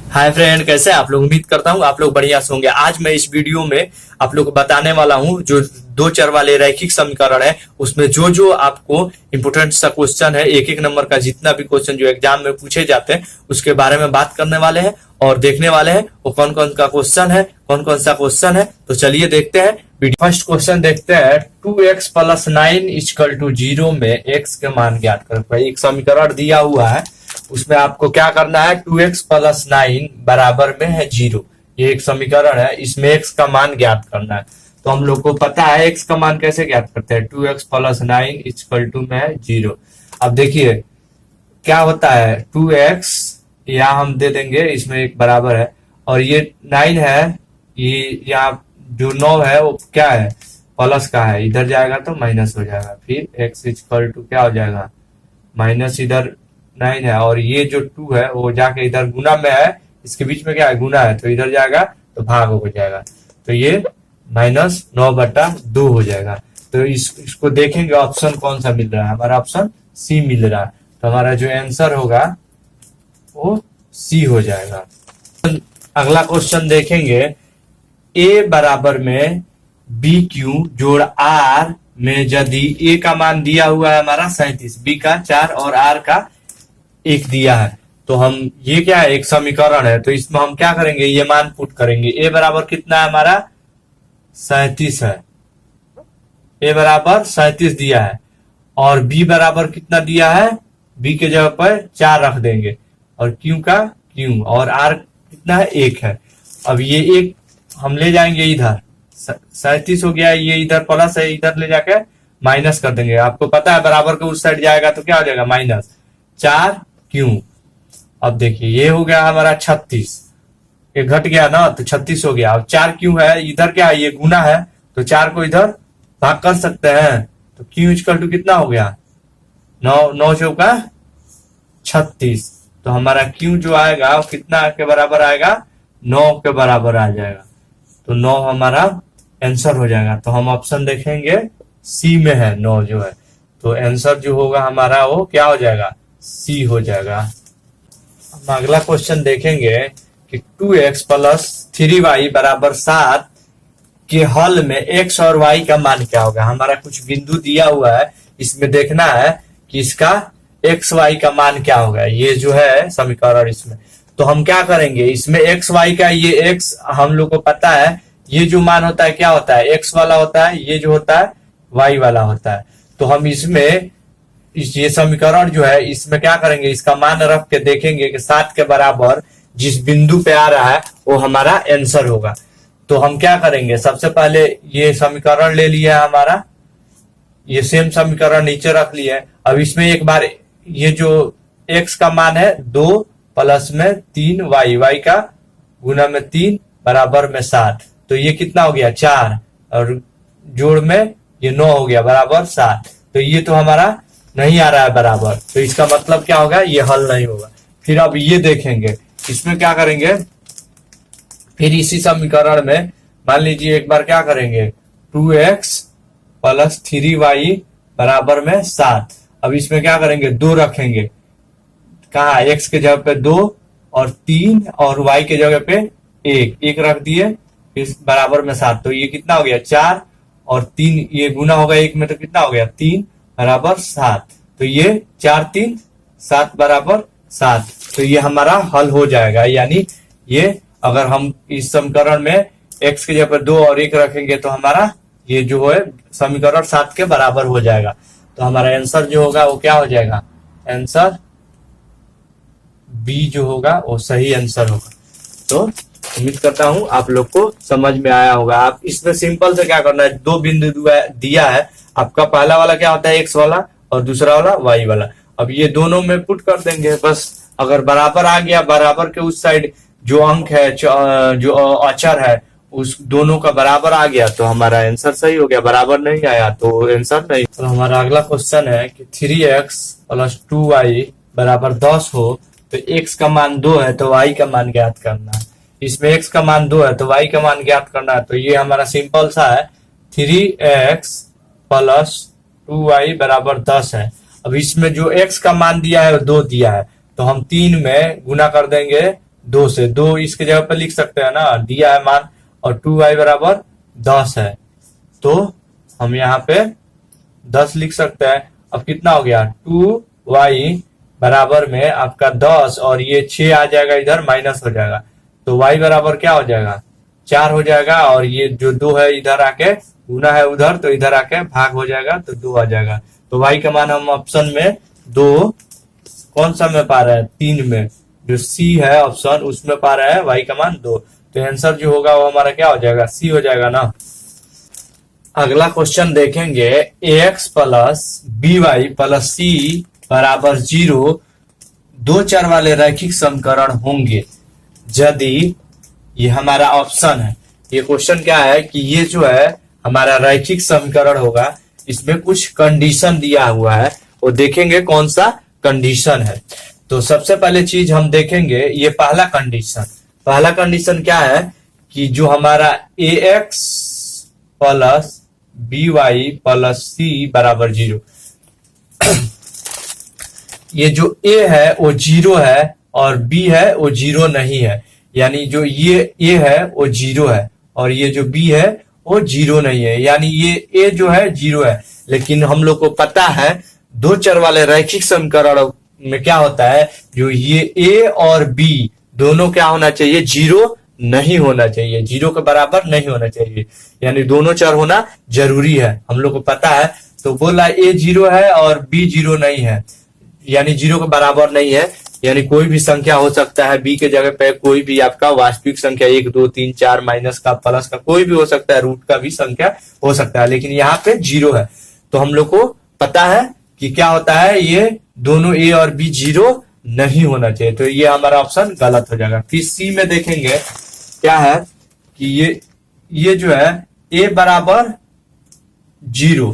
Hi friend, कैसे हैं आप लोग। उम्मीद करता हूँ आप लोग बढ़िया से होंगे। आज मैं इस वीडियो में आप लोग को बताने वाला हूँ जो दो चर वाले रैखिक समीकरण है उसमें जो जो आपको इम्पोर्टेंट सा क्वेश्चन है, एक एक नंबर का जितना भी क्वेश्चन जो एग्जाम में पूछे जाते हैं उसके बारे में बात करने वाले हैं और देखने वाले हैं वो कौन कौन का क्वेश्चन है, कौन कौन सा क्वेश्चन है। तो चलिए देखते हैं। फर्स्ट क्वेश्चन देखते हैं। 2x प्लस 9 इक्वल टू 0 में x के मान ज्ञात करो। एक समीकरण दिया हुआ है, उसमें आपको क्या करना है, 2x प्लस 9 बराबर में है 0। ये एक समीकरण है, इसमें x का मान ज्ञात करना है। तो हम लोग को पता है x का मान कैसे ज्ञात करते हैं। 2x प्लस 9 इक्वल टू में है 0। अब देखिए क्या होता है, 2x यहाँ हम दे देंगे, इसमें एक बराबर है और ये 9 है, ये यहाँ जो 9 है वो क्या है, प्लस का है, इधर जाएगा तो माइनस हो जाएगा। फिर x इक्वल टू क्या हो जाएगा, माइनस इधर 9 है और ये जो 2 है वो जाके इधर गुना में है, इसके बीच में क्या है, गुना है, तो इधर जाएगा तो भाग हो जाएगा। तो ये माइनस 9/2 हो जाएगा। तो इसको देखेंगे ऑप्शन कौन सा मिल रहा है, हमारा ऑप्शन सी मिल रहा है। तो हमारा जो आंसर होगा वो सी हो जाएगा। अगला क्वेश्चन देखेंगे। ए बराबर में बी क्यू जोड़ आर में यदि ए का मान दिया हुआ है हमारा 37, बी का 4 और आर का 1 दिया है, तो हम ये क्या है, एक समीकरण है, तो इसमें हम क्या करेंगे, ये मान पुट करेंगे। ए बराबर कितना है हमारा 37 है, ए बराबर 37 दिया है और बी बराबर कितना दिया है, बी के जगह पर 4 रख देंगे और क्यू का क्यू और आर कितना है 1 है। अब ये 1 हम ले जाएंगे इधर, 37 हो गया, ये इधर प्लस है, इधर ले जाके माइनस कर देंगे। आपको पता है बराबर के उस साइड जाएगा तो क्या हो जाएगा, माइनस 4 क्यू। अब देखिए ये हो गया हमारा 36, ये घट गया ना तो 36 हो गया। अब 4 क्यू है, इधर क्या है, ये गुना है, तो 4 को इधर भाग कर सकते हैं, तो क्यू इक्वल टू कितना हो गया, 9 चौका 36। तो हमारा क्यू जो आएगा वो कितना के बराबर आएगा, 9 के बराबर आ जाएगा। तो 9 हमारा आंसर हो जाएगा। तो हम ऑप्शन देखेंगे सी में है 9 जो है, तो आंसर जो होगा हमारा वो क्या हो जाएगा, सी हो जाएगा। हम अगला क्वेश्चन देखेंगे कि 2x प्लस 3y बराबर 7 के हल में x और y का मान क्या होगा। हमारा कुछ बिंदु दिया हुआ है, इसमें देखना है कि इसका x y का मान क्या होगा। ये जो है समीकरण, इसमें तो हम क्या करेंगे, इसमें x y का, ये x हम लोग को पता है, ये जो मान होता है क्या होता है, x वाला होता है, ये जो होता है y वाला होता है। तो हम इसमें ये समीकरण जो है इसमें क्या करेंगे, इसका मान रख के देखेंगे कि 7 के बराबर जिस बिंदु पे आ रहा है वो हमारा आंसर होगा। तो हम क्या करेंगे, सबसे पहले ये समीकरण ले लिया हमारा, ये सेम समीकरण नीचे रख लिया है। अब इसमें एक बार ये जो x का मान है 2 प्लस में 3y, y का गुना में 3 बराबर में 7, तो ये कितना हो गया 4 और जोड़ में ये 9 हो गया बराबर 7। तो ये तो हमारा नहीं आ रहा है बराबर, तो इसका मतलब क्या होगा, ये हल नहीं होगा। फिर अब ये देखेंगे, इसमें क्या करेंगे, फिर इसी समीकरण में मान लीजिए एक बार क्या करेंगे, 2x प्लस 3y बराबर में 7। अब इसमें क्या करेंगे, 2 रखेंगे, कहा x के जगह पे 2 और 3 और y के जगह पे 1 रख दिए, फिर बराबर में 7। तो ये कितना हो गया 4 और 3, ये गुना होगा 1 में, तो कितना हो गया 3 बराबर 7। तो ये 4 3 7 बराबर 7। तो ये हमारा हल हो जाएगा। यानी ये अगर हम इस समीकरण में x के जगह पर 2 और 1 रखेंगे तो हमारा ये जो है समीकरण 7 के बराबर हो जाएगा। तो हमारा आंसर जो होगा वो क्या हो जाएगा, आंसर बी जो होगा वो सही आंसर होगा। तो उम्मीद करता हूं आप लोग को समझ में आया होगा। आप इसमें सिंपल से क्या करना है, 2 बिंदु दिया है आपका, पहला वाला क्या होता है x वाला और दूसरा वाला y वाला। अब ये दोनों में पुट कर देंगे बस। अगर बराबर आ गया, बराबर के उस साइड जो अंक है, जो अचर है, उस दोनों का बराबर आ गया तो हमारा आंसर सही हो गया। बराबर नहीं आया तो आंसर नहीं। तो हमारा अगला क्वेश्चन है कि 3x प्लस 2y बराबर 10 हो तो x का मान 2 है तो y का मान ज्ञात करना है। इसमें x का मान 2 है तो y का मान ज्ञात करना है। तो ये हमारा सिंपल सा है, 3x प्लस 2y बराबर 10 है। अब इसमें जो x का मान दिया है 2 दिया है, तो हम 3 में गुना कर देंगे 2 से, 2 इसके जगह पर लिख सकते हैं ना, दिया है मान, और 2y बराबर 10 है, तो हम यहाँ पे 10 लिख सकते हैं। अब कितना हो गया, 2y बराबर में आपका 10 और ये 6 आ जाएगा इधर, माइनस हो जाएगा, तो y बराबर क्या हो जाएगा, 4 हो जाएगा, और ये जो 2 है इधर आके गुना है उधर, तो इधर आके भाग हो जाएगा, तो 2 आ जाएगा। तो y का मान हम ऑप्शन में 2 कौन सा में पा रहे हैं, 3 में, जो सी है ऑप्शन उसमें पा रहे हैं y का मान 2, तो आंसर जो होगा वो हमारा क्या हो जाएगा, सी हो जाएगा ना। अगला क्वेश्चन देखेंगे, ax plus by plus c बराबर 0 दो चर वाले रैखिक समीकरण होंगे यदि, ये हमारा ऑप्शन है। ये क्वेश्चन क्या है कि ये जो है हमारा रैखिक समीकरण होगा, इसमें कुछ कंडीशन दिया हुआ है, वो देखेंगे कौन सा कंडीशन है। तो सबसे पहले चीज हम देखेंगे, ये पहला कंडीशन क्या है कि जो हमारा ax plus by plus c बराबर 0, ये जो a है वो 0 है और b है वो 0 नहीं है, यानी जो ये a है वो 0 है और ये जो b है वो 0 नहीं है, यानी ये a जो है 0 है। लेकिन हम लोग को पता है दो चर वाले रैखिक समीकरण में क्या होता है, जो ये a और b दोनों क्या होना चाहिए, 0 नहीं होना चाहिए, 0 के बराबर नहीं होना चाहिए, यानी दोनों चर होना जरूरी है, हम लोग को पता है। तो बोला a 0 है और b 0 नहीं है, यानी 0 के बराबर नहीं है, यानी कोई भी संख्या हो सकता है, b के जगह पे कोई भी आपका वास्तविक संख्या 1 2 3 4 माइनस का प्लस का कोई भी हो सकता है, रूट का भी संख्या हो सकता है, लेकिन यहाँ पे 0 है। तो हम लोग को पता है कि क्या होता है, ये दोनों a और b 0 नहीं होना चाहिए, तो ये हमारा ऑप्शन गलत हो जाएगा। फिर सी में देखेंगे क्या है कि ये जो है a बराबर 0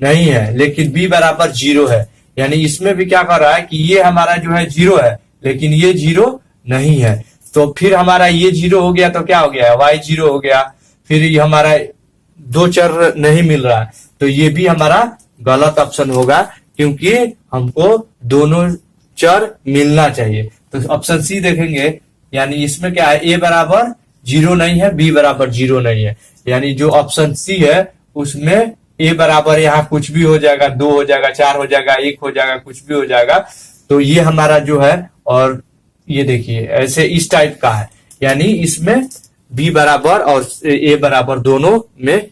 नहीं है लेकिन b बराबर 0 है, यानी इसमें भी क्या कर रहा है कि ये हमारा जो है 0 है लेकिन ये 0 नहीं है। तो फिर हमारा ये 0 हो गया तो क्या हो गया, y 0 हो गया, फिर ये हमारा दो चर नहीं मिल रहा है, तो ये भी हमारा गलत ऑप्शन होगा, क्योंकि हमको दोनों चर मिलना चाहिए। तो ऑप्शन सी देखेंगे, यानी इसमें क्या है, a बराबर 0 नहीं है, b बराबर 0 नहीं है, यानी जो ऑप्शन सी है उसमें a बराबर यहाँ कुछ भी हो जाएगा, 2 हो जाएगा, 4 हो जाएगा, 1 हो जाएगा, कुछ भी हो जाएगा, तो ये हमारा जो है, और ये देखिए ऐसे इस टाइप का है, यानी इसमें b बराबर और a बराबर दोनों में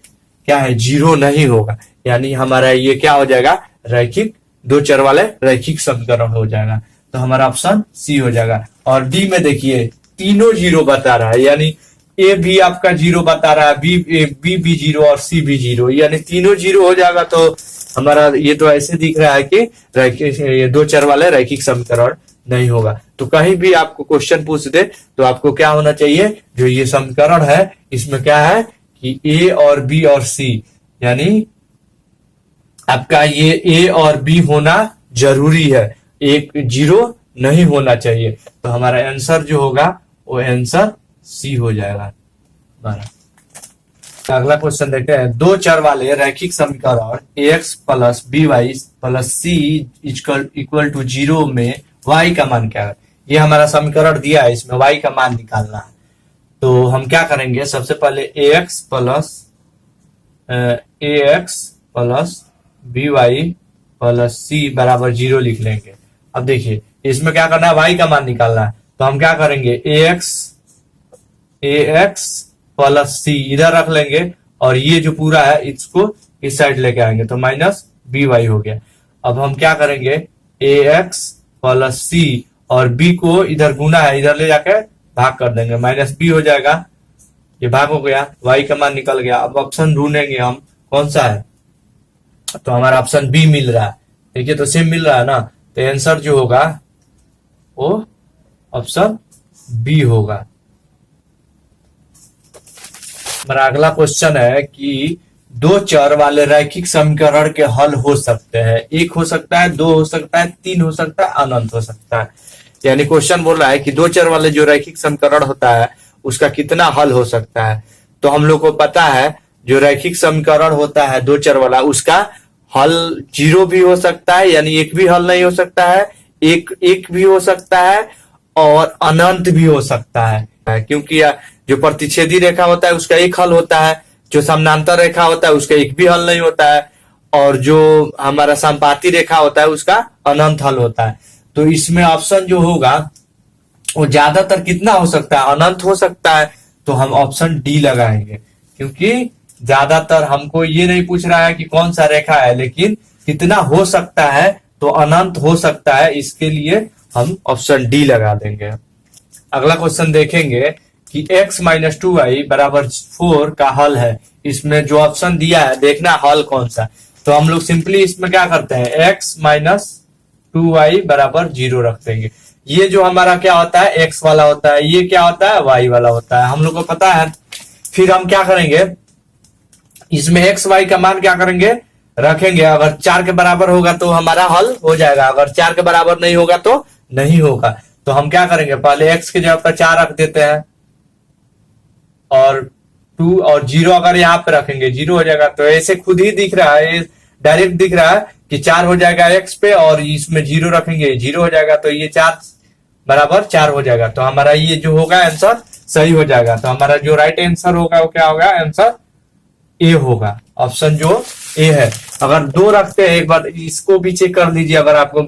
क्या है, 0 नहीं होगा, यानी हमारा ये क्या हो जाएगा, रैखिक दो चर वाले रैखिक समीकरण हो जाएगा, तो हमारा ऑप्शन सी हो जाएगा। और डी में देखिए तीनों 0 बता रहा है, यानी ए भी आपका 0 बता रहा है, बी भी 0 और सी भी 0, यानी तीनों 0 हो जाएगा, तो हमारा ये तो ऐसे दिख रहा है कि ये दो चर वाले रैखिक समीकरण नहीं होगा। तो कहीं भी आपको क्वेश्चन पूछ दे तो आपको क्या होना चाहिए, जो ये समीकरण है इसमें क्या है कि ए और बी और सी, यानी आपका ये ए और बी होना जरूरी है, एक 0 नहीं होना चाहिए, तो हमारा आंसर जो होगा वो आंसर सी हो जाएगा। अगला क्वेश्चन देखते हैं, दो चर वाले रैखिक समीकरण ax plus by plus C equal to 0 में y का मान क्या है। ये हमारा समीकरण दिया है, इसमें y का मान निकालना है, तो हम क्या करेंगे, सबसे पहले ax plus by plus c बराबर 0 लिख लेंगे। अब देखिए इसमें क्या करना है, y का मान निकालना है, तो हम क्या करेंगे, ax प्लस सी इधर रख लेंगे और ये जो पूरा है इसको इस साइड लेके आएंगे, तो माइनस by हो गया। अब हम क्या करेंगे, ax प्लस सी और b को इधर गुना है, इधर ले जाकर भाग कर देंगे, माइनस b हो जाएगा, ये भाग हो गया, y का मान निकल गया। अब ऑप्शन ढूंढेंगे हम कौन सा है, तो हमारा ऑप्शन बी मिल रहा है, देखिए तो सेम मिल रहा है ना, तो आंसर जो होगा वो ऑप्शन बी होगा। हमारा अगला क्वेश्चन है कि दो चर वाले रैखिक समीकरण के हल हो सकते हैं, एक हो सकता है, दो हो सकता है, तीन हो सकता है, अनंत हो सकता है, यानी क्वेश्चन बोल रहा है कि दो चर वाले जो रैखिक समीकरण होता है उसका कितना हल हो सकता है। तो हम लोग को पता है जो रैखिक समीकरण होता है दो चर वाला, उसका हल 0 भी हो सकता है, यानी एक भी हल नहीं हो सकता है, एक भी हो सकता है, और अनंत भी हो सकता है, क्योंकि जो प्रतिच्छेदी रेखा होता है उसका एक हल होता है, जो समानांतर रेखा होता है उसका एक भी हल नहीं होता है, और जो हमारा संपाती रेखा होता है उसका अनंत हल होता है। तो इसमें ऑप्शन जो होगा वो ज्यादातर कितना हो सकता है, अनंत हो सकता है। तो हम ऑप्शन डी लगाएंगे, क्योंकि ज्यादातर हमको ये नहीं पूछ रहा है कि कौन सा रेखा है, लेकिन कितना हो सकता है, तो अनंत हो सकता है, इसके लिए हम ऑप्शन डी लगा देंगे। अगला क्वेश्चन देखेंगे कि x माइनस टू वाई बराबर 4 का हल है। इसमें जो ऑप्शन दिया है देखना हल कौन सा। तो हम लोग सिंपली इसमें क्या करते हैं, x माइनस टू वाई बराबर 0 रख देंगे। ये जो हमारा क्या होता है, x वाला होता है, ये क्या होता है, y वाला होता है, हम लोग को पता है। फिर हम क्या करेंगे, इसमें x y का मान क्या करेंगे, रखेंगे। अगर 4 के बराबर होगा तो हमारा हल हो जाएगा, अगर 4 के बराबर नहीं होगा तो नहीं होगा। तो हम क्या करेंगे, पहले x के जगह पर 4 रख देते हैं, और 2 और 0 अगर यहाँ पे रखेंगे 0 हो जाएगा। तो ऐसे खुद ही दिख रहा है, डायरेक्ट दिख रहा है कि 4 हो जाएगा x पे, और इसमें 0 रखेंगे 0 हो जाएगा। तो ये 4 बराबर 4 हो जाएगा। तो हमारा ये जो होगा आंसर सही हो जाएगा। तो हमारा जो राइट आंसर होगा वो क्या होगा, आंसर ए होगा, ऑप्शन जो ए है। अगर 2 रखते हैं, एक बार इसको भी चेक कर लीजिए, अगर आपको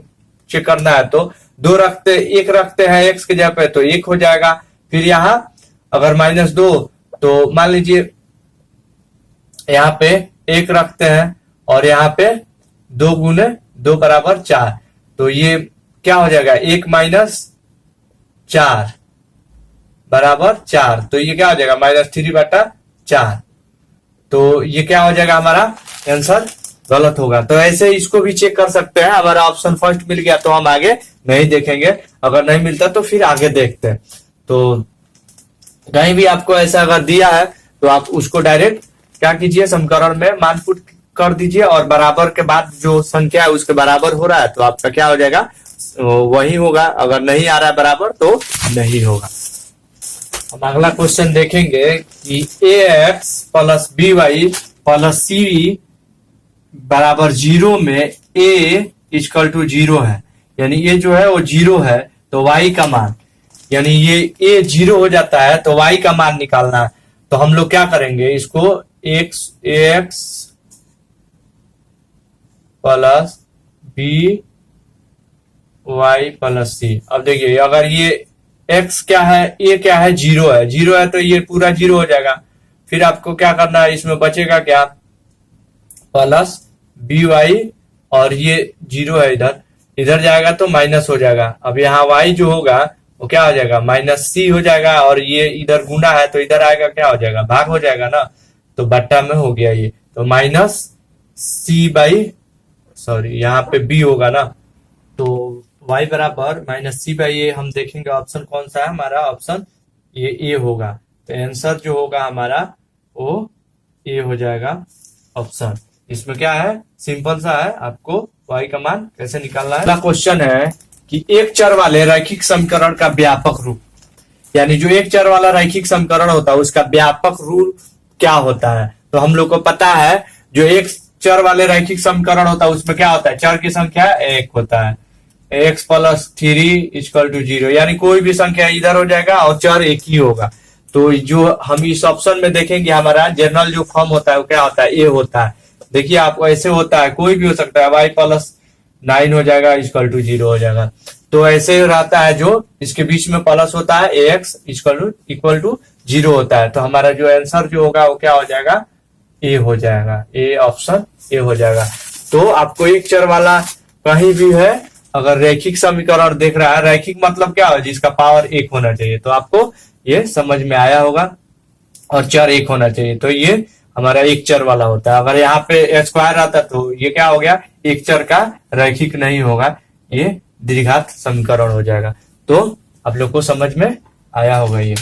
चेक करना है तो 2 रखते, 1 रखते हैं x के जगह पे तो 1 हो जाएगा। फिर यहाँ अगर -2, तो मान लीजिए यहाँ पे 1 रखते हैं, और यहाँ पे 2 गुने 2 बराबर 4, तो ये क्या हो जाएगा, 1 माइनस 4 बराबर 4, तो ये क्या हो जाएगा, -3/4। तो ये क्या हो जाएगा, हमारा आंसर गलत होगा। तो ऐसे इसको भी चेक कर सकते हैं। अगर ऑप्शन फर्स्ट मिल गया तो हम आगे नहीं देखेंगे, अगर नहीं मिलता तो फिर आगे देखते हैं। तो कहीं भी आपको ऐसा अगर दिया है तो आप उसको डायरेक्ट क्या कीजिए, समीकरण में मान पुट कर दीजिए, और बराबर के बाद जो संख्या है उसके बराबर हो रहा है तो आपका क्या हो जाएगा, वही होगा। अगर नहीं आ रहा है बराबर तो नहीं होगा। हम अगला क्वेश्चन देखेंगे कि ax plus b y plus c बराबर 0 में a इक्वल टू 0 है, यानी ये जो है वो 0 है, तो y का मान, यानी ये a 0 हो जाता है तो y का मान निकालना है। तो हम लोग क्या करेंगे, इसको ax plus b y plus c. अब देखिए अगर ये x क्या है, a क्या है, 0 है, 0 है तो ये पूरा 0 हो जाएगा। फिर आपको क्या करना है, इसमें बचेगा क्या, प्लस बी वाई, और ये 0 है, इधर इधर जाएगा तो माइनस हो जाएगा। अब यहाँ y जो होगा वो क्या हो जाएगा, -c हो जाएगा, और ये इधर गुना है तो इधर आएगा क्या हो जाएगा, भाग हो जाएगा ना, तो बट्टा में हो गया ये, तो यहाँ पे b होगा ना, तो y बराबर -c/a। हम देखेंगे ऑप्शन कौन सा है, हमारा ऑप्शन ये ए होगा। तो आंसर जो होगा हमारा वो ए हो जाएगा ऑप्शन। इसमें क्या है, सिंपल सा है, आपको y का मान कैसे निकालना है। अगला क्वेश्चन है कि एक चर वाले रैखिक समीकरण का व्यापक रूप, यानी जो एक चर वाला रैखिक समीकरण होता है उसका व्यापक रूप क्या होता है। तो हम लोग को पता है जो एक चर वाले रैखिक समीकरण होता है उसमें क्या होता है, चर की संख्या 1 होता है, x प्लस 3 इक्वल टू 0, यानी कोई भी संख्या इधर हो जाएगा और चर एक ही होगा। तो जो हम इस ऑप्शन में देखेंगे हमारा जनरल जो फॉर्म होता है वो क्या होता है, ए होता है। देखिए आपको ऐसे होता है, कोई भी हो सकता है, y प्लस 9 हो जाएगा इक्वल टू 0 हो जाएगा। तो ऐसे रहता है, जो इसके बीच में प्लस होता है ax इक्वल टू 0 होता है। तो हमारा जो आंसर जो होगा वो क्या हो जाएगा, ए हो जाएगा, ए ऑप्शन ए हो जाएगा। तो आपको एक चर वाला कहीं भी है, अगर रैखिक समीकरण देख रहा है, रैखिक मतलब क्या है, जिसका पावर 1 होना चाहिए, तो आपको ये समझ में आया होगा, और चर 1 होना चाहिए, तो ये हमारा एक चर वाला होता है। अगर यहाँ पे स्क्वायर आता तो ये क्या हो गया, एक चर का रैखिक नहीं होगा, ये द्विघात समीकरण हो जाएगा। तो आप लोग को समझ में आया होगा ये।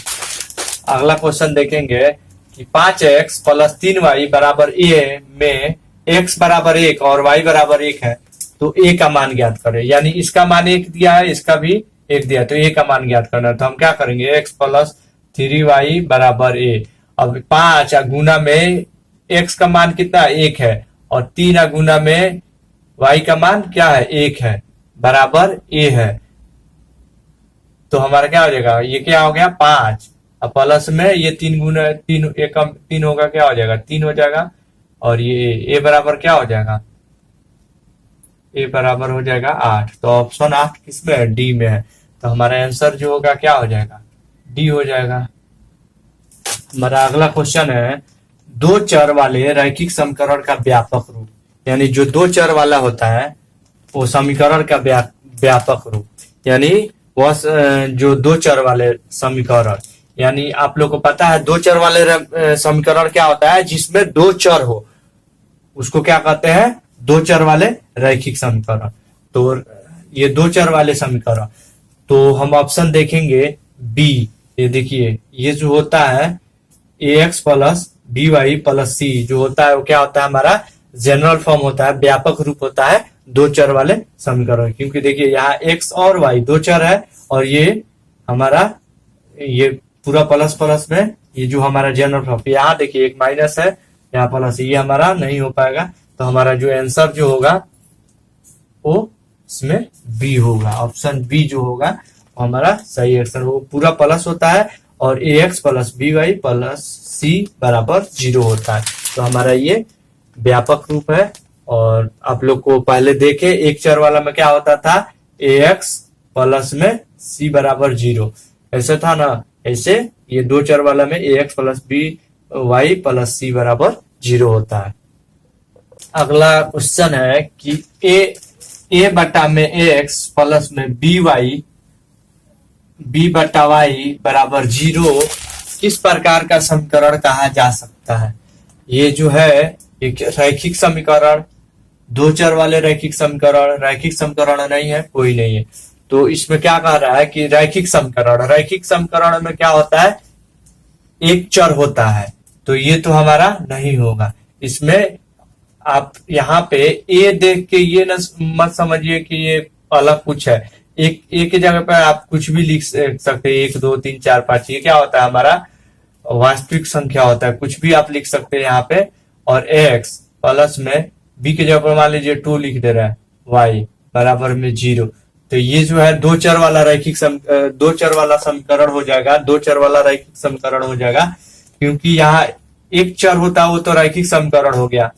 अगला क्वेश्चन देखेंगे कि 5x प्लस 3y बराबर a में x बराबर 1 और y बराबर 1 है, तो a का मान ज्ञात करें। यानी इसका मान 1 दिया है, इसका भी 1 दिया है, तो a का मान ज्ञात करना है। तो हम क्या करेंगे, x प्लस 3y बराबर a। अब 5 गुना में x का मान कितना 1 है, और 3 गुना में y का मान क्या है, 1 है, बराबर a है। तो हमारा क्या हो जाएगा, ये क्या हो गया 5, अब प्लस में ये 3 गुना 3 एक कम 3 होगा, क्या हो जाएगा 3 हो जाएगा। और ये ए बराबर क्या हो जाएगा, ए बराबर हो जाएगा 8। तो ऑप्शन 8 किसमें है, डी में है। तो हमारा आंसर जो होगा क्या हो जाएगा, डी हो जाएगा। हमारा अगला क्वेश्चन है, दो चर वाले रैखिक समीकरण का व्यापक रूप। यानी जो दो चर वाला होता है वो समीकरण का व्यापक रूप, यानी वह जो दो चर वाले समीकरण, यानी आप लोग को पता है दो चर वाले समीकरण क्या होता है, जिसमें दो चर हो उसको क्या कहते हैं, दो चर वाले रैखिक समीकरण। तो ये दो चर वाले समीकरण, तो हम ऑप्शन देखेंगे बी। ये देखिए ये जो होता है ax plus b y plus c जो होता है वो क्या होता है, हमारा जनरल फॉर्म होता है, व्यापक रूप होता है दो चर वाले समीकरण। क्योंकि देखिए यहाँ x और y दो चर है और ये हमारा ये पूरा प्लस प्लस में ये जो हमारा जनरल फॉर्म, यहाँ देखिए एक माइनस है यहाँ प्लस, ये हमारा नहीं हो पाएगा। तो हमारा जो आंसर जो होगा वो इसमें बी होगा, ऑप्शन बी जो होगा वो हमारा सही आंसर। वो पूरा प्लस होता है और ax plus b y plus c बराबर 0 होता है। तो हमारा ये व्यापक रूप है। और आप लोग को पहले देखे एक चर वाला में क्या होता था, ax प्लस में c बराबर 0 ऐसे था ना, ऐसे ये दो चर वाला में ax plus b y plus c बराबर 0 होता है। अगला क्वेश्चन है कि a बटा में ax प्लस में बी बटा वाई बराबर 0 किस प्रकार का समीकरण कहा जा सकता है। ये जो है एक रैखिक समीकरण, दो चर वाले रैखिक समीकरण नहीं है, कोई नहीं है। तो इसमें क्या कह रहा है कि रैखिक समीकरण में क्या होता है, एक चर होता है। तो ये तो हमारा नहीं होगा। इसमें आप यहाँ पे ए देख के ये मत समझिए कि ये अलग कुछ है। एक की जगह पर आप कुछ भी लिख सकते हैं, 1 2 3 4 5, ये क्या होता है हमारा वास्तविक संख्या होता है, कुछ भी आप लिख सकते हैं यहाँ पे। और x प्लस में b की जगह पर मान लीजिए 2 लिख दे रहा है, y बराबर में 0। तो ये जो है दो चर वाला समीकरण हो जाएगा, दो चर वाला रैखिक समीकरण हो जाएगा। क्योंकि यहाँ एक चर होता है वो तो रैखिक समीकरण हो गया।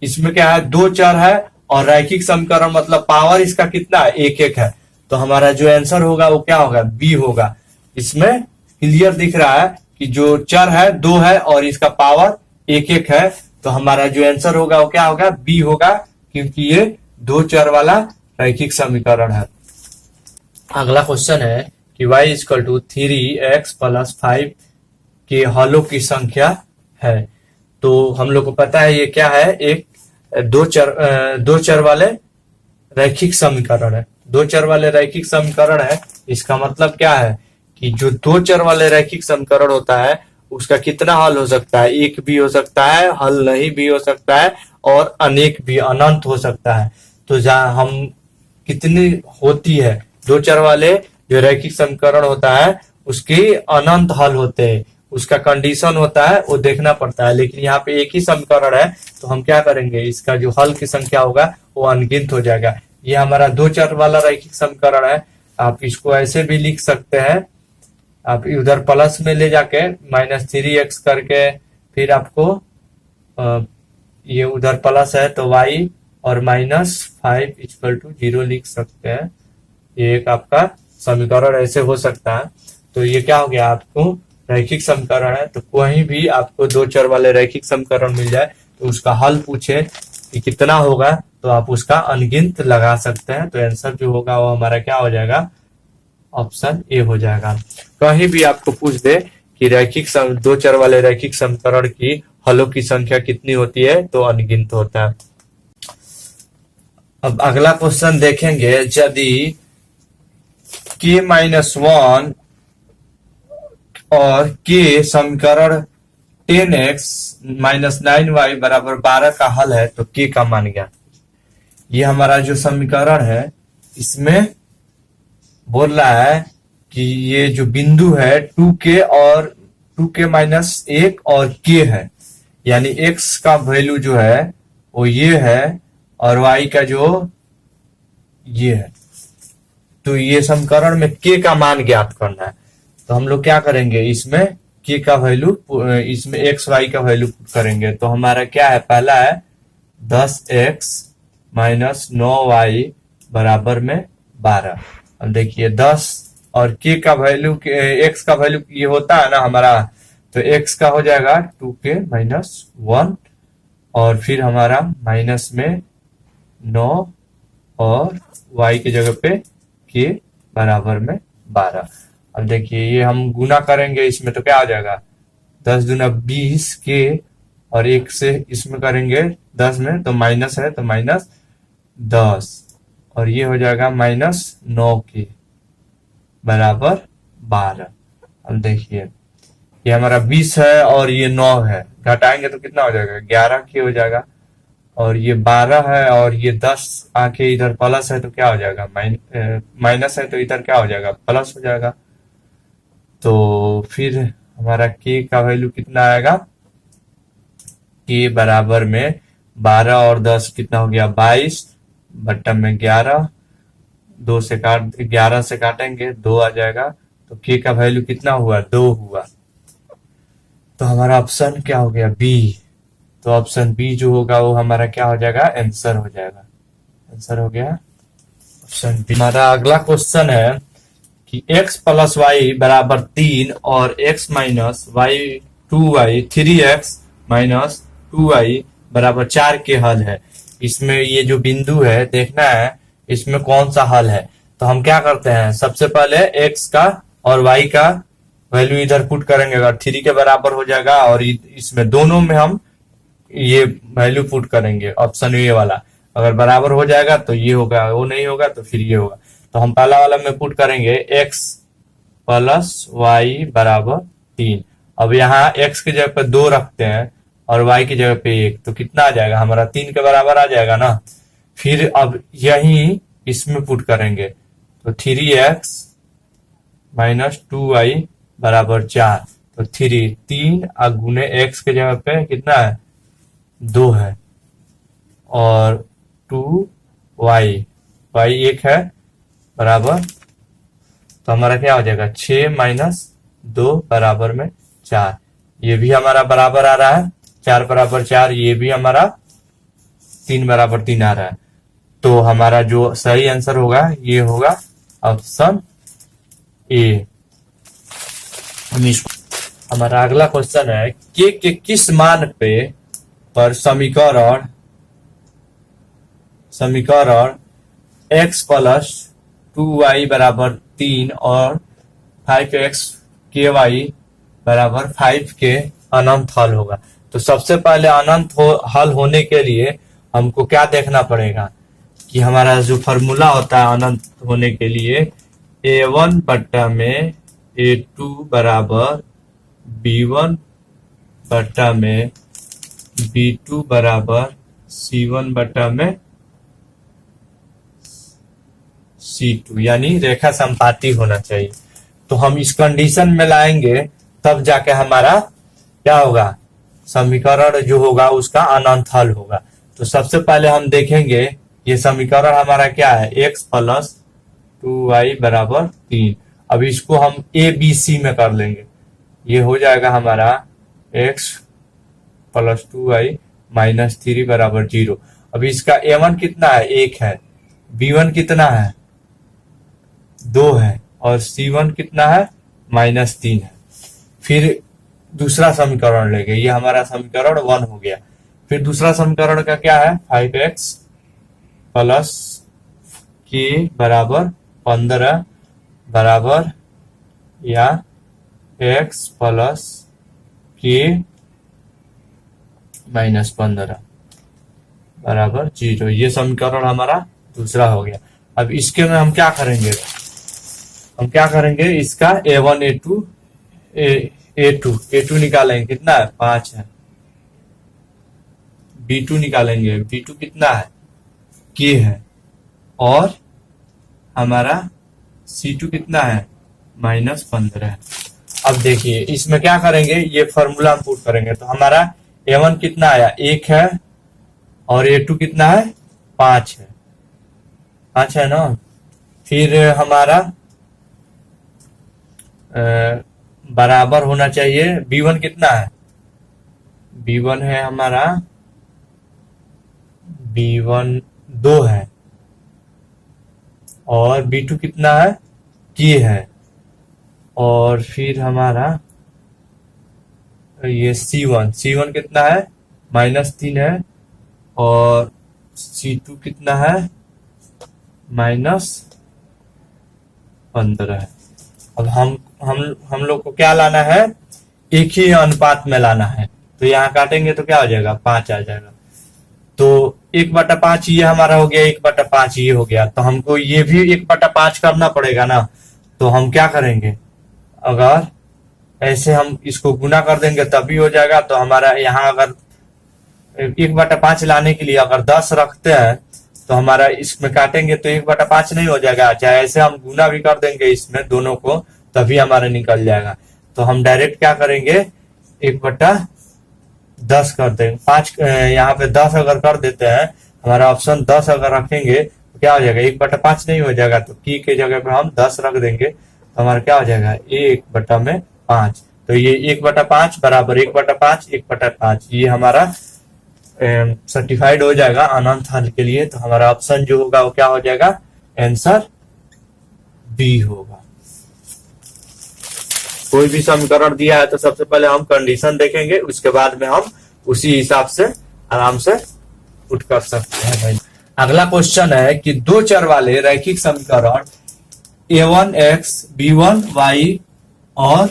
इसमें क्या है, दो चर है और रैखिक समीकरण मतलब पावर इसका कितना है, एक एक है। तो हमारा जो आंसर होगा वो क्या होगा, बी होगा। इसमें क्लियर दिख रहा है कि जो चर है दो है और इसका पावर एक एक है। तो हमारा जो आंसर होगा वो क्या होगा, बी होगा, क्योंकि ये दो चर वाला रैखिक समीकरण है। अगला क्वेश्चन है कि y equal to 3x plus 5 के हलों की संख्या है। तो हम लोग को पता है ये क्या है, एक दो चर वाले रैखिक समीकरण है। दो चर वाले रैखिक समीकरण है, इसका मतलब क्या है कि जो दो चर वाले रैखिक समीकरण होता है उसका कितना हल हो सकता है, एक भी हो सकता है, हल नहीं भी हो सकता है, और अनेक भी, अनंत हो सकता है। तो जहां हम कितनी होती है, दो चर वाले जो रैखिक समीकरण होता है उसके अनंत हल होते हैं, उसका कंडीशन होता है वो देखना पड़ता है। लेकिन यहाँ पे एक ही समीकरण है तो हम क्या करेंगे, इसका जो हल की संख्या होगा वो अनगिनत हो जाएगा। ये हमारा दो चर वाला रैखिक समीकरण है। आप इसको ऐसे भी लिख सकते हैं, आप इधर प्लस में ले जाके -3x करके फिर आपको ये उधर प्लस है तो y और -5 इक्वल टू 0 लिख सकते हैं। ये एक आपका समीकरण ऐसे हो सकता है। तो ये क्या हो गया, आपको रैखिक समीकरण है। तो कहीं भी आपको दो चर वाले रैखिक समीकरण मिल जाए तो उसका हल पूछे कि कितना होगा तो आप उसका अनगिनत लगा सकते हैं। तो आंसर जो होगा वो हमारा क्या हो जाएगा, ऑप्शन ए हो जाएगा। कहीं भी आपको पूछ दे कि दो चर वाले रैखिक समीकरण की हलों की संख्या कितनी होती है तो अनगिनत होता है। अब अगला क्वेश्चन देखेंगे, यदि k-1 और k समीकरण 10x - 9y बराबर 12 का हल है तो k का मान ज्ञात। ये हमारा जो समीकरण है इसमें बोल रहा है कि ये जो बिंदु है 2k और 2k - 1 और k है, यानी x का वैल्यू जो है वो ये है और y का जो ये है। तो ये समीकरण में k का मान ज्ञात करना है। तो हम लोग क्या करेंगे, इसमें k का वैल्यू, इसमें x y का वैल्यू करेंगे। तो हमारा क्या है, पहला है 10x माइनस 9y बराबर में 12। अब देखिए 10 और k का वैल्यू, x का वैल्यू ये होता है ना हमारा, तो x का हो जाएगा 2k माइनस 1 और फिर हमारा माइनस में 9 और y की जगह पे k बराबर में 12। अब देखिए ये हम गुना करेंगे इसमें, तो क्या हो जाएगा 10 दूना 20 k और 1 से इसमें करेंगे 10 में, तो माइनस है तो माइनस 10 और ये हो जाएगा माइनस 9 k बराबर 12। अब देखिए ये हमारा 20 है और ये 9 है, घटाएंगे तो कितना हो जाएगा 11 k हो जाएगा, और ये 12 है और ये 10 आके इधर प्लस है तो क्या हो जाएगा माइनस है तो इधर क्या हो जाएगा प्लस हो जाएगा। तो फिर हमारा k का वैल्यू कितना आएगा, k बराबर में 12 और 10 कितना हो गया 22 बट्टा में 11, 11 से काटेंगे 2 आ जाएगा, तो k का वैल्यू कितना हुआ 2 हुआ। तो हमारा ऑप्शन क्या हो गया बी। तो ऑप्शन बी जो होगा वो हमारा क्या हो जाएगा, आंसर हो जाएगा। आंसर हो गया ऑप्शन बी। हमारा अगला क्वेश्चन है कि x प्लस वाई बराबर 3 और x minus Y 2y 3x minus 2y बराबर 4 के हल है। इसमें ये जो बिंदु है देखना है इसमें कौन सा हल है। तो हम क्या करते हैं, सबसे पहले x का और y का वैल्यू इधर पुट करेंगे, अगर 3 के बराबर हो जाएगा और इसमें दोनों में हम ये वैल्यू पुट करेंगे ऑप्शन ए वाला, अगर बराबर हो जाएगा तो ये होगा, वो नहीं होगा तो फिर ये होगा। तो हम पहला वाला में पुट करेंगे x प्लस वाई बराबर 3। अब यहाँ x की जगह पे 2 रखते हैं और y की जगह पे 1, तो कितना आ जाएगा हमारा 3 के बराबर आ जाएगा ना। फिर अब यही इसमें पुट करेंगे तो 3x माइनस 2y बराबर 4, तो 3 गुने x के जगह पे कितना है 2 है और 2y, y 1 है बराबर, तो हमारा क्या हो जाएगा 6 माइनस 2 बराबर में 4। ये भी हमारा बराबर आ रहा है 4 बराबर 4, ये भी हमारा 3 बराबर 3 आ रहा है। तो हमारा जो सही आंसर होगा ये होगा ऑप्शन ए। हमारा अगला क्वेश्चन है के किस मान पे पर समीकरण x प्लस 2y बराबर 3 और 5x के y बराबर 5 के अनंत हल होगा। तो सबसे पहले अनंत हल होने के लिए हमको क्या देखना पड़ेगा कि हमारा जो फॉर्मूला होता है अनंत होने के लिए, a1 बट्टा में a2 बराबर b1 बट्टा में b2 बराबर c1 बट्टा में c2, यानी रेखा संपाती होना चाहिए। तो हम इस कंडीशन में लाएंगे तब जाके हमारा क्या होगा, समीकरण जो होगा उसका अनंत हल होगा। तो सबसे पहले हम देखेंगे ये समीकरण हमारा क्या है, x प्लस 2y बराबर 3। अब इसको हम a b c में कर लेंगे, ये हो जाएगा हमारा x प्लस 2y माइनस 3 बराबर 0। अब इसका a1 कितना है 1 है, b1 कितना है 2 है और c1 कितना है माइनस 3 है। फिर दूसरा समीकरण लेंगे, ये हमारा समीकरण 1 हो गया। फिर दूसरा समीकरण का क्या है 5x प्लस k बराबर 15 बराबर या x प्लस k माइनस 15 बराबर 0। ये समीकरण हमारा दूसरा हो गया। अब इसके में हम क्या करेंगे, इसका a1 a2 निकालेंगे, कितना है 5 है। b2 निकालेंगे, b2 कितना है k है और हमारा c2 कितना है माइनस 15 है। अब देखिए इसमें क्या करेंगे, ये फॉर्मूला हम पुट करेंगे तो हमारा a1 कितना आया 1 है और a2 कितना है 5 है, 5 है ना। फिर हमारा बराबर होना चाहिए। B1 कितना है? B1 है हमारा, B1 2 है, और B2 कितना है? K है, और फिर हमारा ये C1 कितना है? -3 है, और C2 कितना है? -15 है। अब हम लोग को क्या लाना है? एक ही अनुपात में लाना है, तो यहाँ काटेंगे तो क्या हो जाएगा? 5 आ जाएगा। तो 1/5 ये हमारा हो गया, 1/5 ये हो गया, तो हमको ये भी 1/5 करना पड़ेगा ना। तो हम क्या करेंगे? अगर ऐसे हम इसको गुना कर देंगे तभी हो जाएगा। तो हमारा यहाँ अगर 1/5 लाने के लिए अगर 10 रखते हैं तो हमारा इसमें काटेंगे तो 1/5 नहीं हो जाएगा। चाहे ऐसे हम गुना भी कर देंगे इसमें दोनों को, तभी हमारा निकल जाएगा। तो हम डायरेक्ट क्या करेंगे? 1/10 कर देंगे। 5 यहाँ पे 10 अगर कर देते हैं, हमारा ऑप्शन 10 अगर रखेंगे तो क्या हो जाएगा? 1/5 नहीं हो जाएगा, तो की के जगह पे हम 10 रख देंगे तो हमारा क्या हो जाएगा? 1/5। तो ये 1/5 बराबर 1/5 1/5, ये हमारा सर्टिफाइड हो जाएगा अनंत हल के लिए। तो हमारा ऑप्शन जो होगा वो क्या हो जाएगा? आंसर बी होगा। कोई भी समीकरण दिया है तो सबसे पहले हम कंडीशन देखेंगे, उसके बाद में हम उसी हिसाब से आराम से पुट कर सकते हैं भाई। अगला क्वेश्चन है कि दो चर वाले रैखिक समीकरण a1x b1y और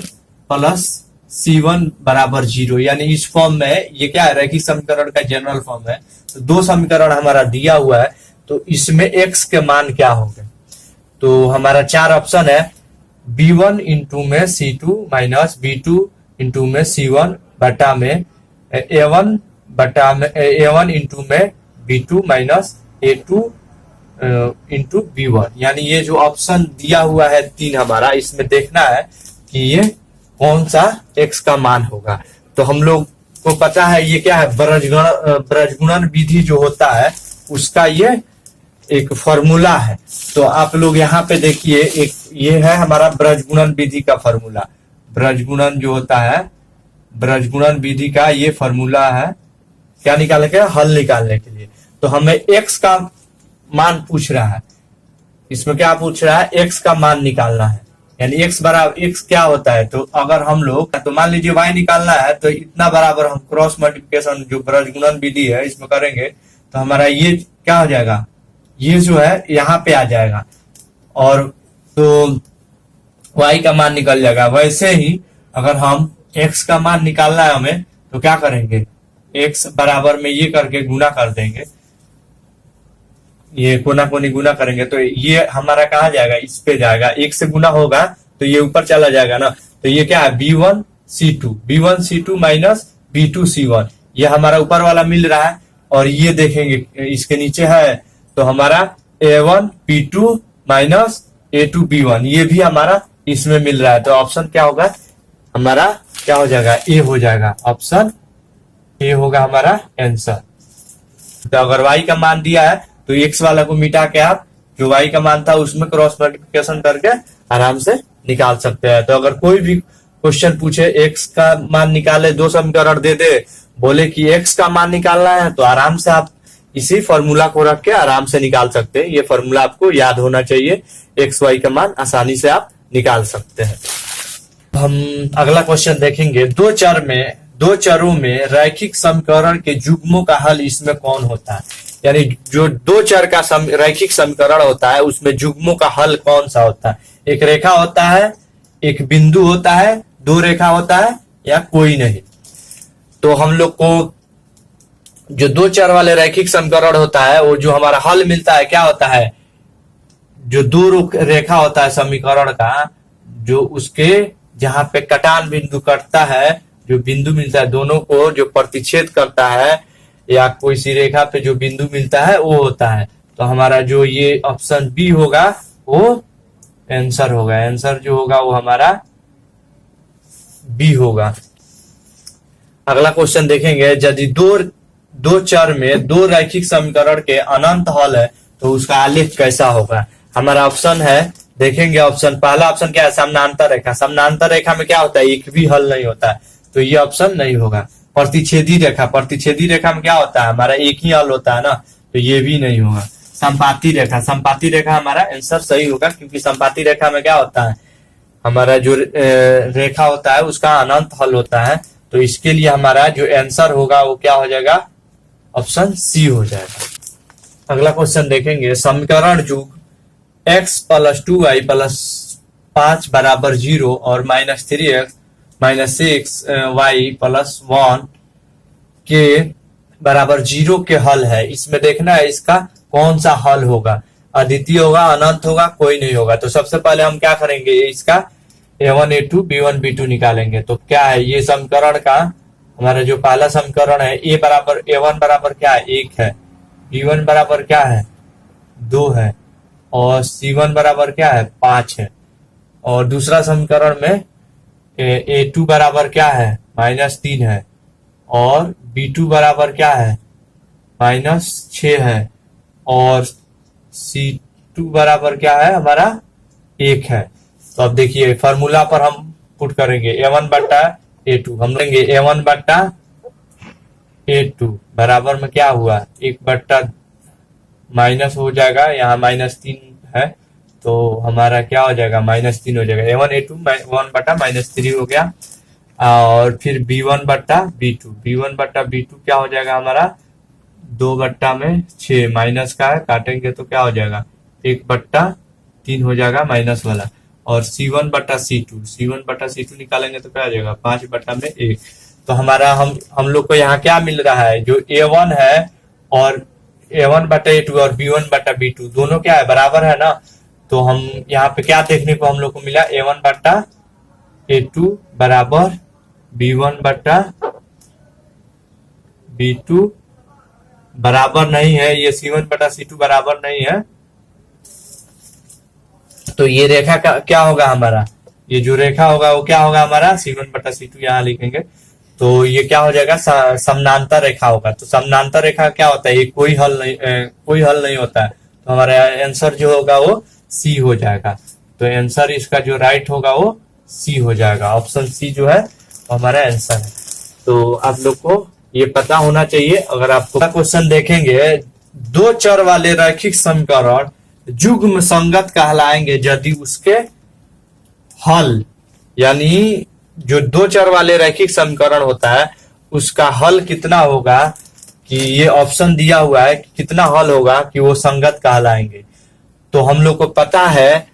प्लस c1 बराबर 0, यानी इस फॉर्म में, ये क्या है? रैखिक समीकरण का जनरल फॉर्म है। तो दो समीकरण हमारा दिया हुआ है, तो इसमें x के मान क्या होंगे? तो हमारा 4 ऑप्शन है। b1 इंटू में c2 माइनस b2 इंटू में c1 बटा में a1 बटा में a1 इंटू में b2 minus a2 into b1, यानी ये जो ऑप्शन दिया हुआ है 3 हमारा, इसमें देखना है कि ये कौन सा x का मान होगा। तो हम लोग को पता है ये क्या है? ब्रजगुणन विधि जो होता है उसका ये एक फॉर्मूला है। तो आप लोग यहाँ पे देखिए, एक ये है हमारा ब्रजगुणन विधि का फॉर्मूला। ब्रजगुणन जो होता है, ब्रजगुणन विधि का ये फॉर्मूला है क्या निकालने के? हल निकालने के लिए। तो हमें x का मान पूछ रहा है, इसमें क्या पूछ रहा है? x का मान निकालना है, यानी x बराबर x क्या होता है? तो अगर हम लोग, तो मान लीजिए y निकालना है, तो इतना बराबर हम क्रॉस मल्टीप्लिकेशन जो ब्रजगुणन विधि है इसमें करेंगे तो हमारा ये क्या हो जाएगा? ये जो है यहाँ पे आ जाएगा, और तो y का मान निकल जाएगा। वैसे ही अगर हम x का मान निकालना है हमें, तो क्या करेंगे? x बराबर में ये करके गुना कर देंगे, ये कोना कोनी गुना करेंगे तो ये हमारा कहा जाएगा? इस पे जाएगा। 1 से गुना होगा तो ये ऊपर चला जाएगा ना। तो ये क्या है? b1 c2 minus b2 c1, ये हमारा ऊपर वाला मिल रहा है। और ये देखेंगे इसके नीचे है तो हमारा a1 b2 minus a2 b1, ये भी हमारा इसमें मिल रहा है। तो ऑप्शन क्या होगा हमारा? क्या हो जाएगा? ए हो जाएगा। ऑप्शन ए होगा हमारा आंसर। तो अगर y का मान दिया है तो x वाला को मिटा के आप जो y का मान था उसमें क्रॉस मल्टीप्लिकेशन करके आराम से निकाल सकते हैं। तो अगर कोई भी क्वेश्चन पूछे x का मान निकाले, दो समीकरण दे दे, बोले कि x का मान निकालना है, तो आराम से आप इसी फॉर्मूला को रख के आराम से निकाल सकते हैं। ये फॉर्मूला आपको याद होना चाहिए, x y का मान आसानी से आप निकाल सकते हैं। हम अगला क्वेश्चन देखेंगे। दो चरों में रैखिक समीकरण के युग्मों का हल इसमें कौन होता है? यानी जो दो चर का रैखिक समीकरण होता है उसमें युग्मों का हल कौन सा होता है? एक रेखा होता है, एक बिंदु होता है, दो रेखा होता है, या कोई नहीं। तो हम लोग को जो दो चर वाले रैखिक समीकरण होता है वो जो हमारा हल मिलता है क्या होता है? जो दो रेखा होता है समीकरण का, जो उसके जहां पे कटान बिंदु कटता है, जो बिंदु मिलता है, दोनों को जो प्रतिच्छेद करता है, या कोई सी रेखा पे जो बिंदु मिलता है वो होता है। तो हमारा जो ये ऑप्शन बी होगा वो आंसर होगा। आंसर जो होगा वो हमारा बी होगा। अगला क्वेश्चन देखेंगे। यदि दो चर में दो रैखिक समीकरण के अनंत हल है तो उसका आलेख कैसा होगा? हमारा ऑप्शन है, देखेंगे ऑप्शन, पहला ऑप्शन क्या है, समानांतर रेखा। समानांतर रेखा में क्या होता है, एक भी हल नहीं होता है, तो ये ऑप्शन नहीं होगा। प्रतिच्छेदी रेखा, प्रतिच्छेदी रेखा में क्या होता है, हमारा एक ही हल होता है ना, तो ये भी नहीं होगा। संपाती रेखा, संपाती रेखा हमारा आंसर सही होगा, क्योंकि संपाती रेखा में क्या होता है, हमारा जो रेखा होता है उसका अनंत हल होता है, तो इसके लिए हमारा जो आंसर होगा वो क्या हो जाएगा, ऑप्शन सी हो जाएगा। अगला क्वेश्चन देखेंगे, समीकरण युग x + 2y + 5 = 0 और -3x - 6y + 1 के बराबर 0 के हल है। इसमें देखना है इसका कौन सा हल होगा, अद्वितीय होगा, अनंत होगा, कोई नहीं होगा। तो सबसे पहले हम क्या करेंगे, इसका a1 a2 b1 b2 निकालेंगे। तो क्या है, ये समीकरण का हमारा जो पहला समीकरण है, a1 बराबर क्या है, 1 है, b1 बराबर क्या है, 2 है, और c1 बराबर क्या है, 5 है। और दूसरा समीकरण में a2 बराबर क्या है, -3 है, और b2 बराबर क्या है, -6 है, और c2 बराबर क्या है हमारा, 1 है। तो अब देखिए फॉर्मूला पर हम पुट करेंगे a1 बट्टा a2, हम लेंगे a1 बट्टा a2 बराबर में क्या हुआ, 1 बट्टा माइनस हो जाएगा, यहाँ -3 है, तो हमारा क्या हो जाएगा, -3 हो जाएगा। a1 a2 1 बट्टा -3 हो गया, और फिर b1 बट्टा b2, b1 बट्टा b2 क्या हो जाएगा हमारा, 2 बट्टा में 6, माइनस का है, काटेंगे तो क्या हो जाएगा, 1 बट्टा 3 हो जाएगा माइनस वाला, और c1 बट्टा c2 निकालेंगे तो क्या हो जाएगा, 5 बट्टा में 1। तो हमारा हम लोग को यहाँ क्या मिल रहा है, जो a1 है और a1 बटा a2 और b1 बटा b2 दोनों क्या है, बराबर है ना। तो हम यहाँ पे क्या देखने को हम लोग को मिला, a1 बटा a2 बराबर b1 बटा b2 बराबर नहीं है, ये c1 बटा c2 बराबर नहीं है। तो ये रेखा का क्या होगा हमारा, ये जो रेखा होगा वो क्या होगा हमारा, c1 बटा c2 यहाँ लिखेंगे, तो ये क्या हो जाएगा, समानांतर रेखा होगा। तो समानांतर रेखा क्या होता है, ये कोई हल नहीं होता है, तो हमारा आंसर जो होगा वो सी हो जाएगा। तो आंसर इसका जो राइट होगा वो सी हो जाएगा, ऑप्शन सी जो है वो हमारा आंसर है। तो आप लोग को ये पता होना चाहिए। अगर आपको क्वेश्चन देखेंगे, 2 चर वाले रैखिक समीकरण युग्म संगत कहलाएंगे यदि उसके हल, यानी जो 2 चर वाले रैखिक समीकरण होता है उसका हल कितना होगा, कि ये ऑप्शन दिया हुआ है कि कितना हल होगा कि वो संगत कहलाएंगे। तो हम लोग को पता है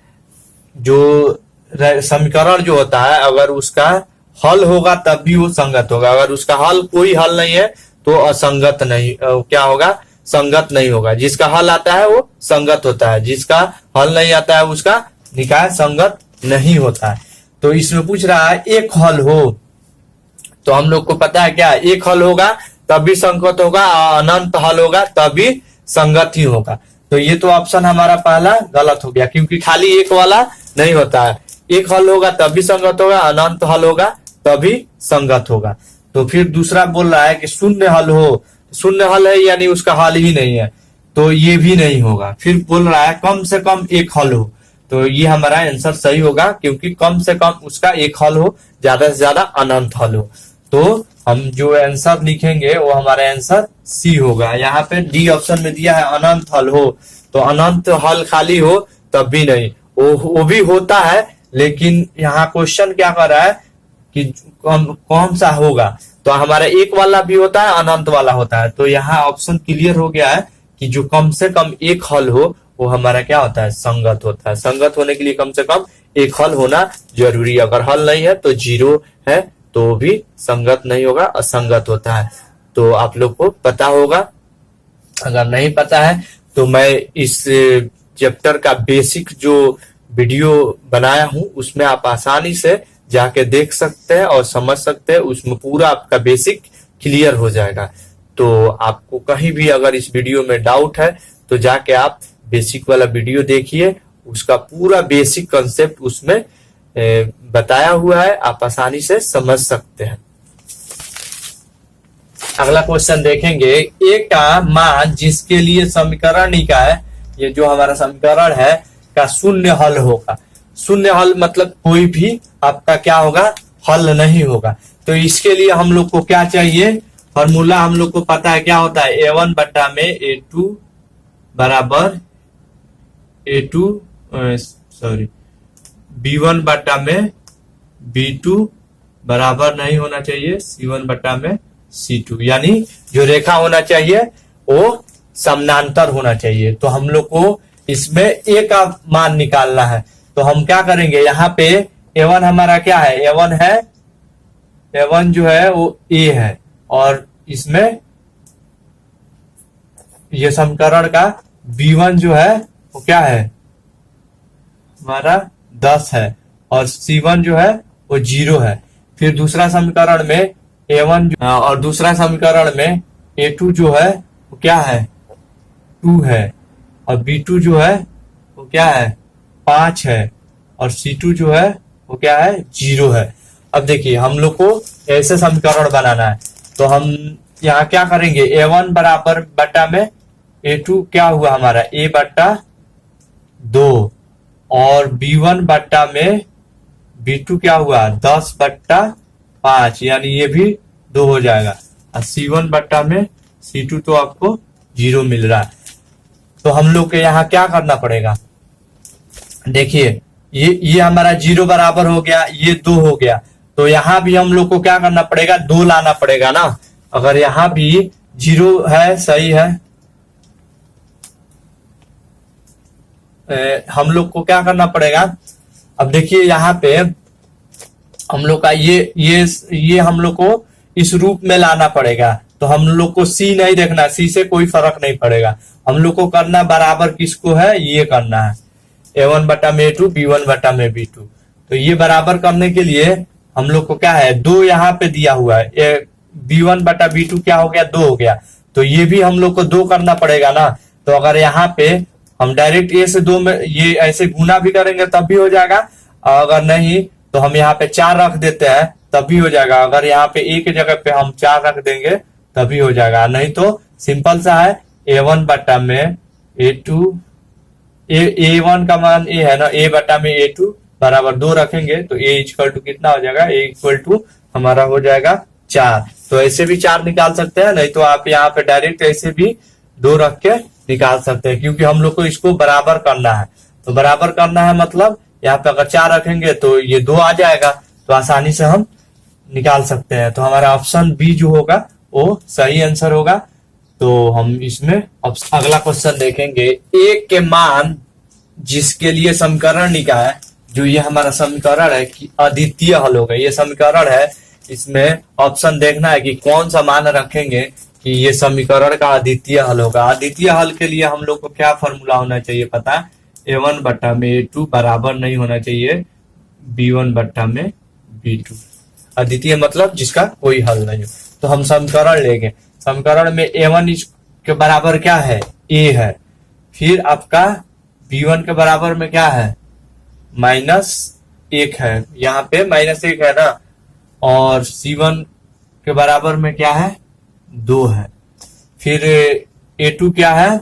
जो समीकरण जो होता है अगर उसका हल होगा तब भी वो संगत होगा, अगर उसका हल कोई हल नहीं है तो असंगत नहीं, क्या होगा, संगत नहीं होगा। जिसका हल आता है वो संगत होता है, जिसका हल नहीं आता है उसका निकाय संगत नहीं होता है। तो इसमें पूछ रहा है एक हल हो, तो हम लोग को पता है क्या, एक हल होगा तब भी संगत होगा, अनंत हल होगा तब भी संगत ही होगा। तो ये तो ऑप्शन हमारा पहला गलत हो गया, क्योंकि खाली एक वाला नहीं होता है, एक हल होगा तब भी संगत होगा, अनंत हल होगा तभी संगत होगा। तो फिर दूसरा बोल रहा है कि शून्य हल हो, शून्य हल है यानी उसका हल ही नहीं है, तो ये भी नहीं होगा। फिर बोल रहा है कम से कम एक हल हो, तो ये हमारा आंसर सही होगा, क्योंकि कम से कम उसका एक हल हो, ज्यादा से ज्यादा अनंत हल हो। तो हम जो आंसर लिखेंगे वो हमारा आंसर सी होगा। यहाँ पे डी ऑप्शन में दिया है अनंत हल हो, तो अनंत हल खाली हो तब भी नहीं, वो भी होता है, लेकिन यहाँ क्वेश्चन क्या कर रहा है कि कौन सा होगा। तो हमारा एक वाला भी होता है, अनंत वाला होता है। तो यहाँ ऑप्शन क्लियर हो गया है कि जो कम से कम एक हल हो वो हमारा क्या होता है, संगत होता है। संगत होने के लिए कम से कम एक हल होना जरूरी है, अगर हल नहीं है तो 0 है तो भी संगत नहीं होगा, असंगत होता है। तो आप लोग को पता होगा, अगर नहीं पता है तो मैं इस चैप्टर का बेसिक जो वीडियो बनाया हूं उसमें आप आसानी से जाके देख सकते हैं और समझ सकते हैं, उसमें पूरा आपका बेसिक क्लियर हो जाएगा। तो आपको कहीं भी अगर इस वीडियो में डाउट है तो जाके आप बेसिक वाला वीडियो देखिए, उसका पूरा बेसिक कंसेप्ट उसमें बताया हुआ है, आप आसानी से समझ सकते हैं। अगला क्वेश्चन देखेंगे, ए का मान जिसके लिए समीकरण निकाय, ये जो हमारा समीकरण है आपका शून्य हल होगा। शून्य हल मतलब कोई भी आपका क्या होगा, हल नहीं होगा। तो इसके लिए हम लोग को क्या चाहिए, फॉर्मूला हम लोग को पता है क्या होता है, A1 बट्टा में A2 बराबर A2 सॉरी B1 बट्टा में B2 बराबर नहीं होना चाहिए C1 बट्टा में C2, यानी जो रेखा होना चाहिए वो समानांतर होना चाहिए। तो हम लोग को इसमें A का मान निकालना है। तो हम क्या करेंगे, यहाँ पे A1 हमारा क्या है, A1 जो है वो A है, और इसमें ये समीकरण का B1 जो है वो क्या है हमारा 10 है, और C1 जो है वो 0 है। फिर दूसरा समीकरण में A1 और दूसरा समीकरण में A2 जो है वो क्या है 2 है, और B2 जो है वो क्या है 5 है, और C2 जो है वो क्या है 0 है। अब देखिए हम लोग को ऐसे समीकरण बनाना है। तो हम यहाँ क्या करेंगे, A1 बराबर बट्टा में A2 क्या हुआ हमारा A बट्टा 2, और B1 बट्टा में B2 क्या हुआ 10 बट्टा 5, यानी ये भी 2 हो जाएगा, और C1 बट्टा में C2 तो आपको 0 मिल रहा है। तो हम लोग के यहाँ क्या करना पड़ेगा, देखिए ये हमारा 0 बराबर हो गया, ये 2 हो गया। तो यहाँ भी हम लोग को क्या करना पड़ेगा, 2 लाना पड़ेगा ना। अगर यहाँ भी 0 है, सही है, हम लोग को क्या करना पड़ेगा, अब देखिए यहाँ पे हम लोग का ये हम लोग को इस रूप में लाना पड़ेगा। तो हम लोग को C नहीं देखना, C से कोई फर्क नहीं पड़ेगा। हम लोग को करना बराबर किसको है, ये करना है A1 बटा में A2 B1 बटा में B2। तो ये बराबर करने के लिए हम लोग को क्या है 2 यहाँ पे दिया हुआ है, B1 बटा B2 क्या हो गया 2 हो गया। तो ये भी हम लोग को 2 करना पड़ेगा ना। तो अगर यहाँ पे हम डायरेक्ट A से 2 में ये ऐसे गुना भी करेंगे तब भी हो जाएगा, अगर नहीं तो हम यहाँ पे 4 रख देते हैं तब भी हो जाएगा। अगर यहाँ पे A की जगह पे हम 4 रख देंगे तभी हो जाएगा, नहीं तो सिंपल सा है A1 बटा में A2, A1 का मान A है ना, A बटा में A2 बराबर 2 रखेंगे तो A इक्वल टू कितना हो जाएगा, A इक्वल टू हमारा हो जाएगा 4। तो ऐसे भी 4 निकाल सकते हैं, नहीं तो आप यहाँ पे डायरेक्ट ऐसे भी 2 रख के निकाल सकते हैं, क्योंकि हम लोग को इसको बराबर करना है। तो बराबर करना है मतलब यहाँ पे अगर 4 रखेंगे तो ये 2 आ जाएगा, तो आसानी से हम निकाल सकते हैं। तो हमारा ऑप्शन बी जो होगा वो सही आंसर होगा। तो हम इसमें अगला क्वेश्चन देखेंगे, ए के मान जिसके लिए समीकरण निकाला है, जो ये हमारा समीकरण है कि अद्वितीय हल होगा, ये समीकरण है, इसमें ऑप्शन देखना है कि कौन सा मान रखेंगे कि ये समीकरण का अद्वितीय हल होगा। अद्वितीय हल के लिए हम लोग को क्या फॉर्मूला होना चाहिए पता है, A1 बट्टा में A2 बराबर नहीं होना चाहिए B1 बट्टा में B2। अद्वितीय मतलब जिसका कोई हल नहीं हो। तो हम समीकरण लेंगे, समीकरण में A1 के बराबर क्या है A है, फिर आपका B1 के बराबर में क्या है -1 है, यहाँ पे -1 है ना, और C1 के बराबर में क्या है 2 है, फिर A2 क्या है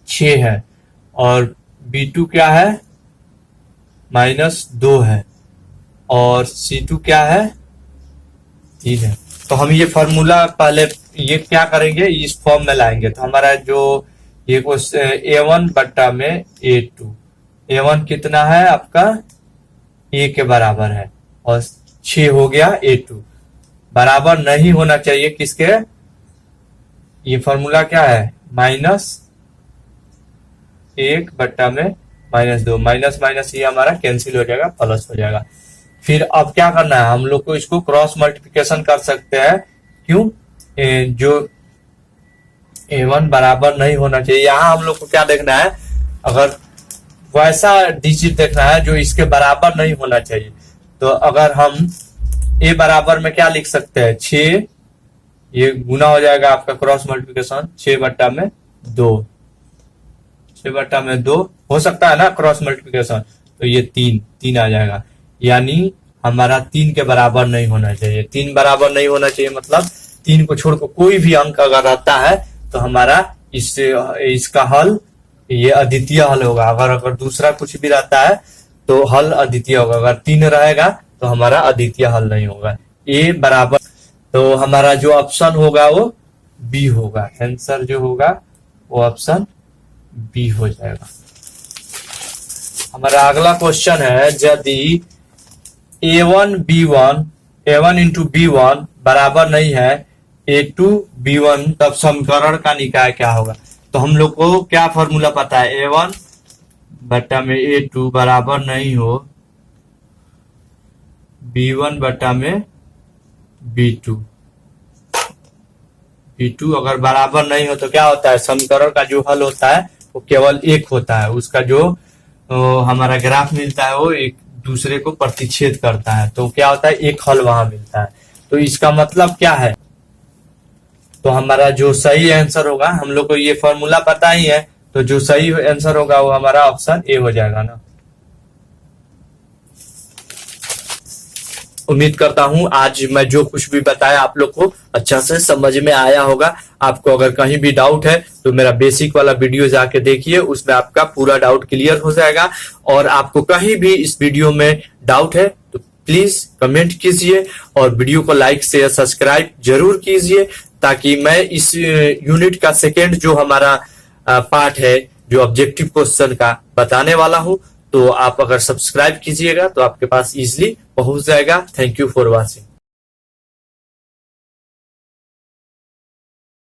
6 है, और B2 क्या है -2 है, और C2 क्या है 3 है। तो हम ये फॉर्मूला पहले ये क्या करेंगे, इस फॉर्म में लाएंगे। तो हमारा जो ये क्वेश्चन A1 बट्टा में A2, A1 कितना है आपका A के बराबर है, और 6 हो गया A2, बराबर नहीं होना चाहिए किसके, ये फॉर्मूला क्या है -1 बट्टा में -2, माइनस माइनस ये हमारा कैंसिल हो जाएगा, प्लस हो जाएगा। फिर अब क्या करना है, हम लोग को इसको क्रॉस मल्टीप्लिकेशन कर सकते हैं, क्यों, जो A1 बराबर नहीं होना चाहिए, यहाँ हम लोग को क्या देखना है, अगर वैसा डिजिट देखना है जो इसके बराबर नहीं होना चाहिए। तो अगर हम A बराबर में क्या लिख सकते हैं 6, ये गुना हो जाएगा आपका क्रॉस मल्टीप्लिकेशन, 6 बट्टा में 2, 6 बट्टा में 2 हो सकता है ना क्रॉस मल्टीप्लिकेशन, तो ये 3 आ जाएगा, यानी हमारा 3 के बराबर नहीं होना चाहिए। 3 बराबर नहीं होना चाहिए मतलब 3 को छोड़कर कोई भी अंक अगर रहता है तो हमारा इसका हल ये अद्वितीय हल होगा। अगर दूसरा कुछ भी रहता है तो हल अद्वितीय होगा, अगर 3 रहेगा तो हमारा अद्वितीय हल नहीं होगा। ए बराबर, तो हमारा जो ऑप्शन होगा वो बी होगा। आंसर जो होगा वो ऑप्शन बी हो जाएगा। हमारा अगला क्वेश्चन है, यदि A1 इंटू B1 बराबर नहीं है A2 B1, तब समीकरण का निकाय क्या होगा? तो हम लोग को क्या फॉर्मूला पता है, A1 बटा में A2 बराबर नहीं हो B1 बटा में B2। B2 अगर बराबर नहीं हो तो क्या होता है, समीकरण का जो हल होता है वो केवल एक होता है, उसका जो हमारा ग्राफ मिलता है वो एक दूसरे को प्रतिच्छेद करता है, तो क्या होता है, एक हल वहां मिलता है। तो इसका मतलब क्या है, तो हमारा जो सही आंसर होगा, हम लोग को ये फॉर्मूला पता ही है, तो जो सही आंसर होगा वो हमारा ऑप्शन ए हो जाएगा ना। उम्मीद करता हूं आज मैं जो कुछ भी बताया आप लोग को अच्छा से समझ में आया होगा। आपको अगर कहीं भी डाउट है तो मेरा बेसिक वाला वीडियो जाके देखिए, उसमें आपका पूरा डाउट क्लियर हो जाएगा। और आपको कहीं भी इस वीडियो में डाउट है तो प्लीज कमेंट कीजिए और वीडियो को लाइक शेयर सब्सक्राइब जरूर कीजिए, ताकि मैं इस यूनिट का सेकेंड जो हमारा पार्ट है, जो ऑब्जेक्टिव क्वेश्चन का बताने वाला हूं, तो आप अगर सब्सक्राइब कीजिएगा तो आपके पास इजीली पहुंच जाएगा। Thank you for watching.